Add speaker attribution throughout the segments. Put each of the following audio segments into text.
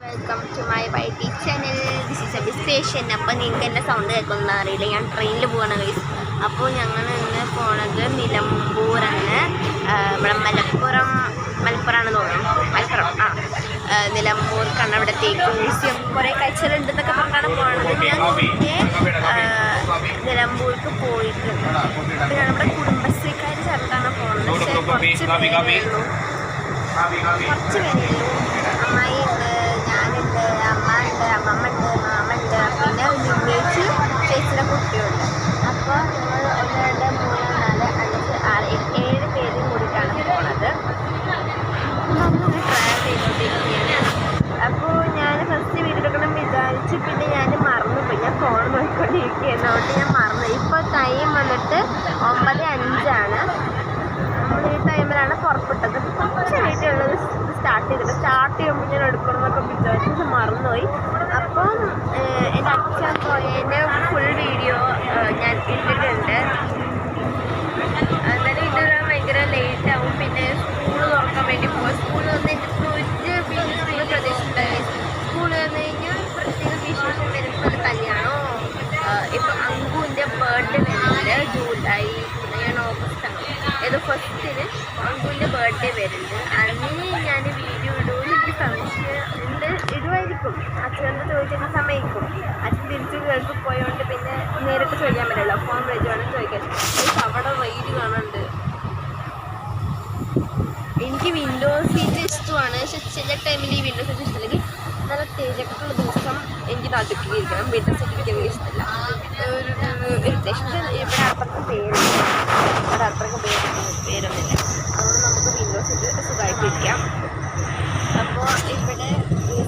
Speaker 1: Welcome to my YT channel. This is a station. അപ്പോൾ നിങ്ങൾക്ക് എൻ്റെ സൗണ്ട് കേൾക്കുന്ന അറിയില്ല, ഞാൻ ട്രെയിനിൽ പോകണം ഗൈസ്. അപ്പോൾ ഞങ്ങൾ ഇന്ന് പോണത് നിലമ്പൂരാണ്. ഇവിടെ മലപ്പുറമാണെന്ന് തോന്നുന്നു. നിലമ്പൂർക്കാണ്. അവിടെ തേക്ക് മ്യൂസിയം കുറേ കൾച്ചറുണ്ട് എന്നൊക്കെ പറഞ്ഞാണ് പോണത്. ഞാൻ മുന്നേ നിലമ്പൂർക്ക് പോയിട്ടുണ്ട്. അപ്പോൾ ഞങ്ങളുടെ കുടുംബശ്രീക്കാർ ചേർത്താണ് പോകുന്നത്. പക്ഷേ കുറച്ച് പേരേ ഉള്ളൂ. അമ്മായി ഉണ്ട്, ഞാനുണ്ട്, അമ്മ ഉണ്ട്, അമ്മമ്മ ഉണ്ട്, മാമ ഉണ്ട്, പിന്നെ വില്ലേജ് ചേച്ചിയുടെ കുട്ടിയുണ്ട്. അപ്പോൾ ഞങ്ങൾ 1, 2, 3, 4, 5, 6, 7 പേരും കൂടിയിട്ടാണ് പോണത്. അങ്ങനെ ട്രാവൽ ചെയ്തുകൊണ്ടിരിക്കുകയാണ്. അപ്പോൾ ഞാൻ ഫസ്റ്റ് വീഡിയോ എടുക്കണം വിചാരിച്ച്, പിന്നെ ഞാൻ മറന്നുപോയി. ഞാൻ ഫോൺ നോക്കിക്കൊണ്ടിരിക്കുകയാണ്, അതുകൊണ്ട് ഞാൻ മറന്നു. ഇപ്പോൾ ടൈം വന്നിട്ട് 9:05 നമ്മൾ ഈ ടൈമിലാണ് പുറപ്പെട്ടത്. കുറച്ച് വീട്ടിലുള്ളത് സ്റ്റാർട്ട് ചെയ്യുമ്പോൾ ഞാൻ എടുക്കണമെന്നൊക്കെ വിചാരിച്ച് മറന്നുപോയി. അപ്പം എൻ്റെ അച്ഛൻ പോയതിൻ്റെ ഫുൾ വീഡിയോ ഞാൻ ഇട്ടിട്ടുണ്ട്. എന്നാലും ഇതൊരു ഭയങ്കര ലേറ്റാവും. പിന്നെ സ്കൂൾ തുറക്കാൻ വേണ്ടി പോകാം. സ്കൂൾ വന്ന് എനിക്ക് ഒരു വീഡിയോ പ്രതീക്ഷിച്ചിട്ടുണ്ടായി. സ്കൂൾ വന്നു കഴിഞ്ഞാൽ പ്രത്യേക വിശേഷം വരുമ്പോൾ അത് കല്യാണമോ. ഇപ്പം അങ്കുവിൻ്റെ ബർത്ത്ഡേ വരുന്നുണ്ട് ജൂലൈ ഓഗസ്റ്റാണ്. ഏതോ ഫസ്റ്റിന് അങ്കുവിൻ്റെ ബർത്ത്ഡേ വരുന്നുണ്ട്. അതിന് ഞാൻ വീഡിയോ ഇടുമെന്ന് എനിക്ക് സംശയം ഉണ്ട്. ഇടുമായിരിക്കും. അച്ഛനോട് ചോദിച്ചിട്ട് സമ്മതിക്കും. അച്ഛൻ തിരിച്ച് ഗൾഫിൽ പോയതുകൊണ്ട് പിന്നെ നേരിട്ട് ചോദിക്കാൻ പറ്റില്ല. ഫോൺ വിളിച്ച് വേണം ചോദിക്കാൻ. അവിടെ റെയ്ഡ് കാണുന്നുണ്ട്. എനിക്ക് വിൻഡോ സീറ്റ് ഇഷ്ടമാണ്. പക്ഷെ ചില ടൈമിൽ ഈ വിൻഡോ സീറ്റ് ഇഷ്ടമല്ലെങ്കിൽ നല്ല തിരക്കുള്ള ദിവസം എനിക്ക് നടുക്കിയിരിക്കണം. വിൻഡോ സീറ്റ് എനിക്ക് ഇഷ്ടമല്ല. ഒരു ഇറിറ്റേഷൻ. ഇവിടെ അത്രയ്ക്ക് പേരൊന്നുമില്ല. അതുകൊണ്ട് നമുക്ക് വിൻഡോ സീറ്റ് സുഖമായിട്ടിരിക്കാം. അപ്പോൾ ഇവിടെ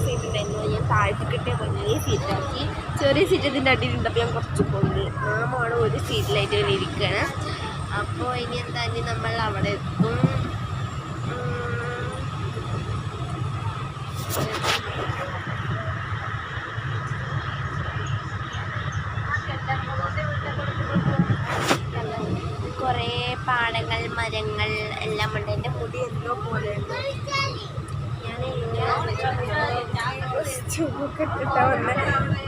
Speaker 1: സീറ്റ് ഉണ്ടായിരുന്നു. ഞാൻ താഴ്ത്തി കിട്ടിയ വലിയ സീറ്റാക്കി. ചെറിയ സീറ്റ് ഇതിൻ്റെ അടിയിലുണ്ട്. അപ്പോൾ ഞാൻ കുറച്ച് കൊണ്ട് മാമാണ് ഒരു സീറ്റിലായിട്ട് ഇങ്ങനെ ഇരിക്കുകയാണ്. അപ്പോൾ ഇനി എന്തായാലും നമ്മൾ അവിടെ എത്തും. കുറേ പാടങ്ങൾ, മരങ്ങൾ എല്ലാം ഉണ്ട്. എൻ്റെ മുടി എന്തോ പോലെ ഉണ്ട്.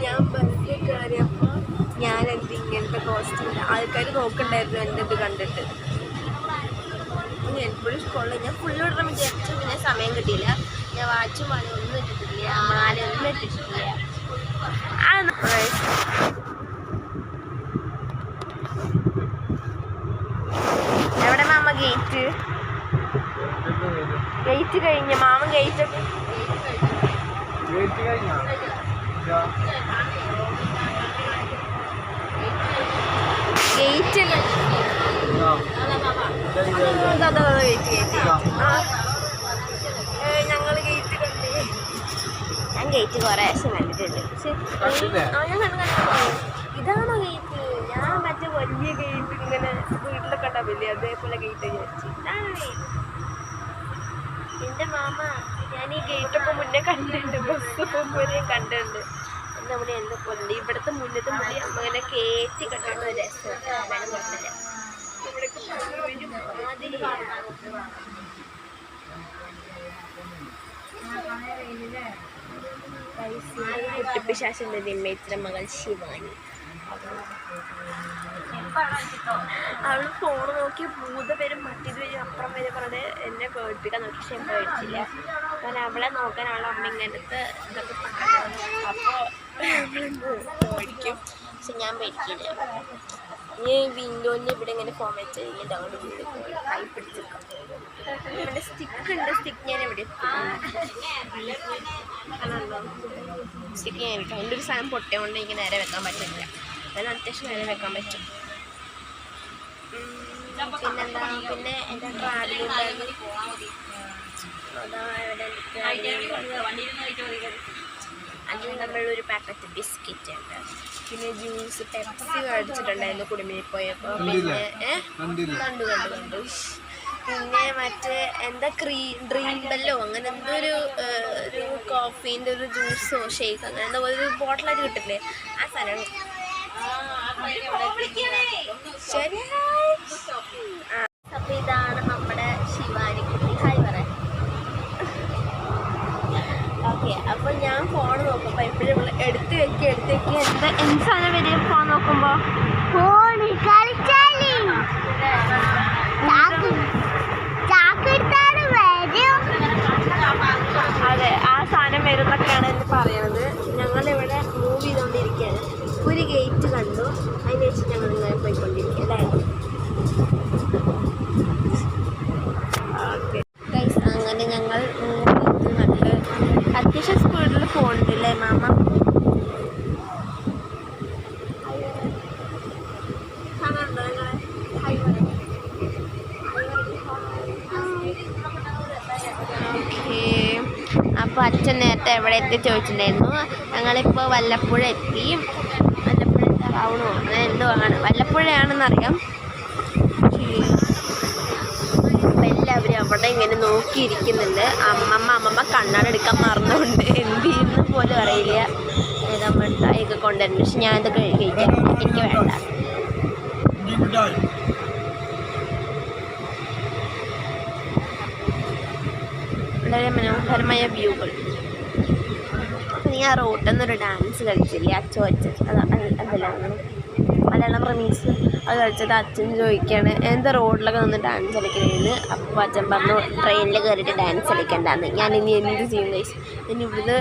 Speaker 1: ഞാൻ ബസ്സിൽ കയറിയപ്പോൾ ഞാനെന്ത് ഇങ്ങനത്തെ കോസ്റ്റ്യൂം ആൾക്കാർ നോക്കണ്ടായിരുന്നു എൻ്റെ ഇത് കണ്ടിട്ട്. എപ്പോഴും സ്കൂളിൽ ഞാൻ ഫുള്ള് ഇടണം വിചാരിച്ചു. പിന്നെ സമയം കിട്ടിയില്ല. ഞാൻ വാച്ചും ഒന്നും ഇട്ടിട്ടില്ല, മാലയൊന്നും ഇട്ടിട്ടില്ല. എവിടെ മാമ ഗേറ്റ് കഴിഞ്ഞ മാമൻ ഗേറ്റ് ഞങ്ങൾ ഗേറ്റ് കണ്ടേ. ഞാൻ ഗേറ്റ് കുറേ പ്രാവശ്യം കണ്ടിട്ടുണ്ട്. പക്ഷെ ഞാൻ ഇതാണോ ഗേറ്റ്? ഞാൻ മറ്റേ വലിയ ഗേറ്റ് ഇങ്ങനെ വീട്ടിലൊക്കെ ഉണ്ടാവില്ലേ, അതേപോലെ ഗേറ്റ് വിചാരിച്ചു. ഇതാണ് ഗേറ്റ്. എൻ്റെ മാമ ഞാൻ ഈ ഗേറ്റൊക്കെ മുന്നേ കണ്ടിട്ടുണ്ട്. ബസ് പോകുമ്പോഴേ കണ്ടിട്ടുണ്ട്. എൻ്റെ മുടി എന്താ പോലെ ഇവിടുത്തെ മുന്നത്തെ മുടി അമ്മ ഇങ്ങനെ കയറ്റി കണ്ടിട്ട് രസം കുഴപ്പമില്ല. ഇവിടേക്ക് കുട്ടിപ്പിശാശിൻ്റെ നിമ്മേച്ചിയുടെ മകൾ ശിവാനി. അവൾ ഫോൺ നോക്കി ഭൂതപേരും മറ്റേത് വരും അപ്പുറം വരെ പറഞ്ഞ് എന്നെ പേടിപ്പിക്കാൻ നോക്കി. പക്ഷെ പേടിച്ചില്ല. കാരണം അവളെ നോക്കാൻ അവളെ അമ്മ ഇങ്ങനത്തെ ഇതൊക്കെ പറഞ്ഞു. അപ്പോൾ പേടിക്കും. പക്ഷെ ഞാൻ പേടിക്കില്ല. ഈ വിൻഡോൻ്റെ ഇവിടെ ഇങ്ങനെ ഫോം വെച്ച് കഴിഞ്ഞിട്ട് അങ്ങോട്ട് കൈ പിടിച്ചെടുക്കാം. ഇവിടെ സ്റ്റിക്ക് ഉണ്ട്. സ്റ്റിക്ക് ഞാൻ എവിടെ സ്റ്റിക്ക് ഞാൻ വെക്കാം. എൻ്റെ ഒരു സാധനം പൊട്ടിയോണ്ട് എനിക്ക് നേരെ വെക്കാൻ പറ്റില്ല. ഞാൻ അത്യാവശ്യം നേരെ വെക്കാൻ പറ്റും. പിന്നെന്താ, പിന്നെ എൻ്റെ ട്രാവലിംഗ് അതിൽ നമ്മളൊരു പാക്കറ്റ് ബിസ്ക്കറ്റ് ഉണ്ട്. പിന്നെ ജ്യൂസ്, പെപ്സി മേടിച്ചിട്ടുണ്ടായിരുന്നു കുടുംബിൽ പോയപ്പോൾ. പിന്നെ കണ്ടു. പിന്നെ മറ്റേ എന്താ ഡ്രീം ബെല്ലോ അങ്ങനെ എന്തോ ഒരു കോഫീൻ്റെ ഒരു ജ്യൂസോ ഷേക്ക് അങ്ങനെ എന്തോ ഒരു ബോട്ടിലായിട്ട് കിട്ടില്ലേ, ആ സാധനം. ശരി. അപ്പോൾ ഇതാണ് നമ്മുടെ ശിവാനി കുട്ടി. ഹായ് പറയാം. ഓക്കെ, അപ്പോൾ ഞാൻ ഫോൺ നോക്കുമ്പോൾ എപ്പോഴും നമ്മൾ എടുത്ത് വെക്കുക എന്താ എന്ത് സാധനം വരിക ഫോൺ നോക്കുമ്പോൾ അതെ, ആ സാധനം വരുന്നൊക്കെയാണ് എന്ന് പറയുന്നത്. ഞങ്ങളിവിടെ മൂവ് ചെയ്തുകൊണ്ടിരിക്കുകയാണ്. ഒരു ഗേറ്റ് കണ്ടു, അതിന് ശേഷം ഞങ്ങൾ ഇങ്ങനെ പോയിക്കൊണ്ടിരിക്കുക അല്ലേ. ഓക്കെ ഗൈസ്, അങ്ങനെ ഞങ്ങൾ നല്ല അത്യാവശ്യം സ്പീഡിൽ പോകുന്നുണ്ടല്ലേ മാമ. അപ്പോൾ അച്ഛൻ നേരത്തെ എവിടെ എത്തി ചോദിച്ചിട്ടുണ്ടായിരുന്നു. ഞങ്ങളിപ്പോൾ വല്ലപ്പുഴ എത്തി. വല്ലപ്പുഴ ടൗണോ അങ്ങനെ എന്തോ ആണ്, വല്ലപ്പുഴയാണെന്നറിയാം. അപ്പം എല്ലാവരും അവിടെ ഇങ്ങനെ നോക്കിയിരിക്കുന്നുണ്ട്. അമ്മമ്മ കണ്ണാടെടുക്കാൻ മറന്നുകൊണ്ട് എന്ത് ചെയ്യുന്ന പോലും അറിയില്ല. ഏതാ മിഠായിയൊക്കെ കൊണ്ടുവരുന്നു, പക്ഷെ ഞാനത് കഴിക്കാം, എനിക്ക് വേണ്ട. വളരെ മനോഹരമായ വ്യൂകൾ. നീ ആ റോട്ടിൽ നിന്നൊരു ഡാൻസ് കളിച്ചില്ലേ അച്ഛൻ അതല്ല മലയാളം റമീസ് അത് കളിച്ചത്. അച്ഛൻ ചോദിക്കുകയാണ് എന്താ റോഡിലൊക്കെ നിന്ന് ഡാൻസ് കളിക്കണേന്ന്. അപ്പോൾ അച്ഛൻ പറഞ്ഞു ട്രെയിനിൽ കയറിയിട്ട് ഡാൻസ് കളിക്കണ്ടെന്ന്. ഞാൻ ഇനി എന്ത് ചെയ്യും ചോദിച്ചു. ഇനി ഇവിടുന്ന്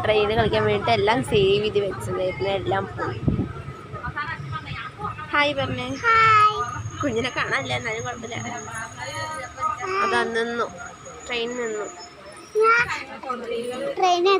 Speaker 1: ട്രെയിനിൽ കളിക്കാൻ വേണ്ടിയിട്ട് എല്ലാം സേവ് ചെയ്ത് വെച്ചതായിരുന്നു, എല്ലാം പോയി. ഹായ് പറഞ്ഞേ. കുഞ്ഞിനെ കാണാനില്ല, എന്നാലും കുഴപ്പമില്ല. അതാ നിന്നു, ട്രെയിൻ നിന്നു. ട്രെയിന്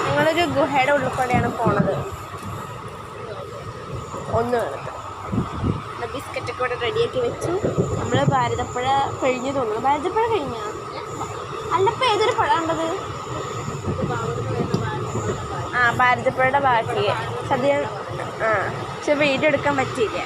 Speaker 1: ഞങ്ങളൊരു ഗുഹയുടെ ഉള്ളിൽ കൂടെയാണ് പോണത്. ഒന്ന് കാണുന്നത് ബിസ്ക്കറ്റൊക്കെ ഇവിടെ റെഡിയാക്കി വെച്ചു. നമ്മൾ ഭാരതപ്പുഴ കഴിഞ്ഞു തോന്നുന്നു. ഭാരതപ്പുഴ കഴിഞ്ഞ അല്ലപ്പോൾ ഏതൊരു പുഴ ഉണ്ടത്? ആ, ഭാരതപ്പുഴയുടെ ബാക്കി സദ്യ. പക്ഷെ വീഡിയോ എടുക്കാൻ പറ്റിയില്ല.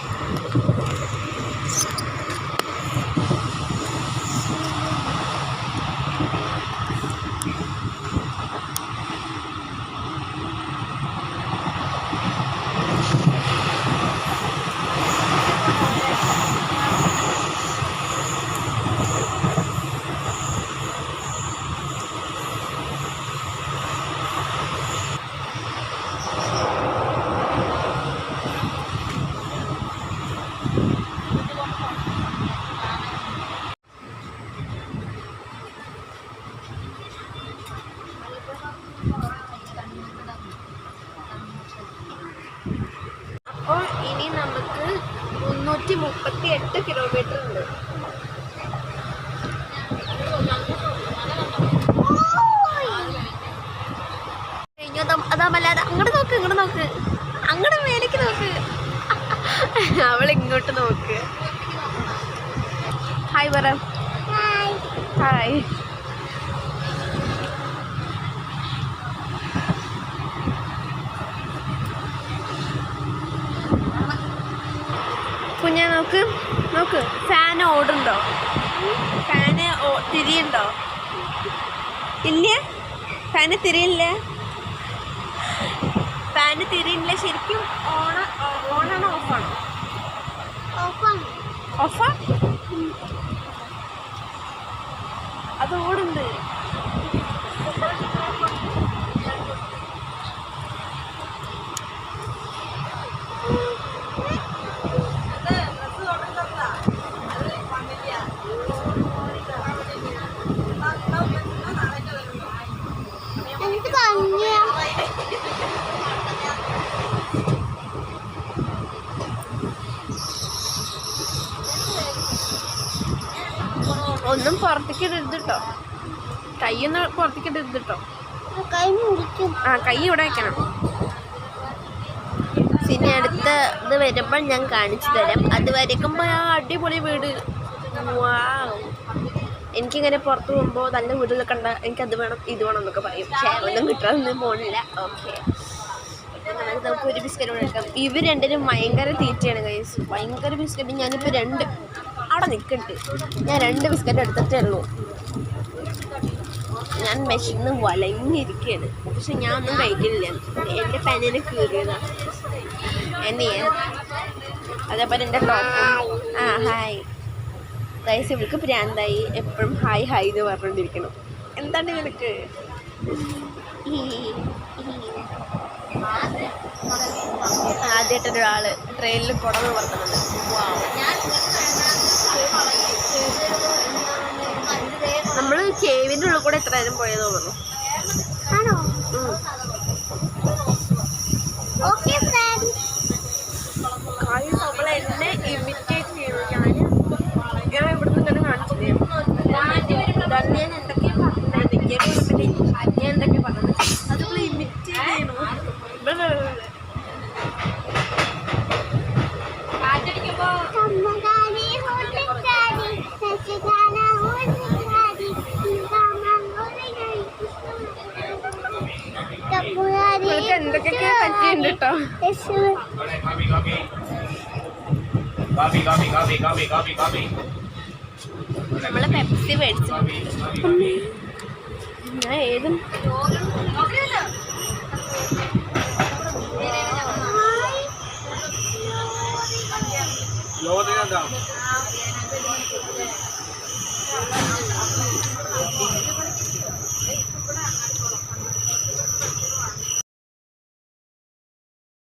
Speaker 1: അപ്പോൾ ഇനി നമുക്ക് 338 കിലോമീറ്റർ ഉണ്ട്. അതാമല്ലാതെ അങ്ങോട്ട് നോക്ക്, അങ്ങോട്ട് മേലേക്ക് നോക്ക്. അവളിങ്ങോട്ട് നോക്ക്. ഹായ് പറ. ഹായ്. കുഞ്ഞാ നോക്ക് ഫാൻ ഓടുണ്ടോ? ഫാന് തിരിയുണ്ടോ? ഇല്ല, ഫാന് തിരിയില്ല. ഫാന് തിരിയില്ല. ശരിക്കും ഓണാണോ ഓഫാണോ? ഓഫാ? അത് ഓടുണ്ട്. ഒന്നും പുറത്തേക്ക് ഇടരുത് കേട്ടോ. കൈയൊന്ന് പുറത്തേക്ക് ഇടരുത് കേട്ടോ. ആ കൈ ഇവിടെ വെക്കണം. പിന്നെ അടുത്ത ഇത് വരുമ്പോൾ ഞാൻ കാണിച്ചു തരാം. അത് വരയ്ക്കുമ്പോൾ ആ അടിപൊളി വീട്. എനിക്കിങ്ങനെ പുറത്ത് പോകുമ്പോൾ നല്ല വീടുകളൊക്കെ കണ്ട എനിക്കത് വേണം ഇത് വേണം എന്നൊക്കെ പറയും. പക്ഷേ ഒന്നും കിട്ടാനൊന്നും പോകണില്ല. ഓക്കെ, നമുക്ക് ഒരു ബിസ്ക്കറ്റ് കൊടുക്കാം. ഇവർ രണ്ടിനും ഭയങ്കര തീറ്റയാണ് ഗൈസ്, ഭയങ്കര ബിസ്ക്കറ്റ്. ഞാനിപ്പോൾ അവിടെ നിൽക്കുന്നുണ്ട്. ഞാൻ 2 ബിസ്ക്കറ്റ് എടുത്തിട്ടേ ഉള്ളൂ. ഞാൻ മെഷീന്ന് വലങ്ങിയിരിക്കുകയാണ്. പക്ഷെ ഞാൻ ഒന്നും കഴിക്കുന്നില്ല. എൻ്റെ പെനിന് കീറിയതാണ്. എന്നെ അതേപോലെ എൻ്റെ ടോപ്പ്. ഹായ് ഗൈസ്, ഇവൾക്ക് പ്രാന്തായി. എപ്പോഴും ഹായ് ഹായ് എന്ന് പറഞ്ഞുകൊണ്ടിരിക്കണം. എന്താണ് നിനക്ക്? ആദ്യമായിട്ടൊരാള് ട്രെയിനിൽ കുടന്ന് പറക്കുന്നുണ്ട്. നമ്മൾ കേവിൻ്റെ ഉള്ളിൽ കൂടെ എത്ര നേരം പോയത് തോന്നുന്നു. ആണോ? നമ്മൾ എന്നെ ഇമിറ്റേറ്റ് ചെയ്തു. ഞാൻ ഇവിടുന്ന് ഇങ്ങനെ കാണിച്ചില്ലേ, ഞാൻ എന്തൊക്കെയാ പറഞ്ഞത് അത് നമ്മൾ ഇമിറ്റേറ്റ് ചെയ്യണു. എന്തൊക്കെയൊക്കെ പറ്റിയുണ്ട് കേട്ടോ. നമ്മളെ പെപ്സി മേടിച്ചു. ഞാൻ ഏതും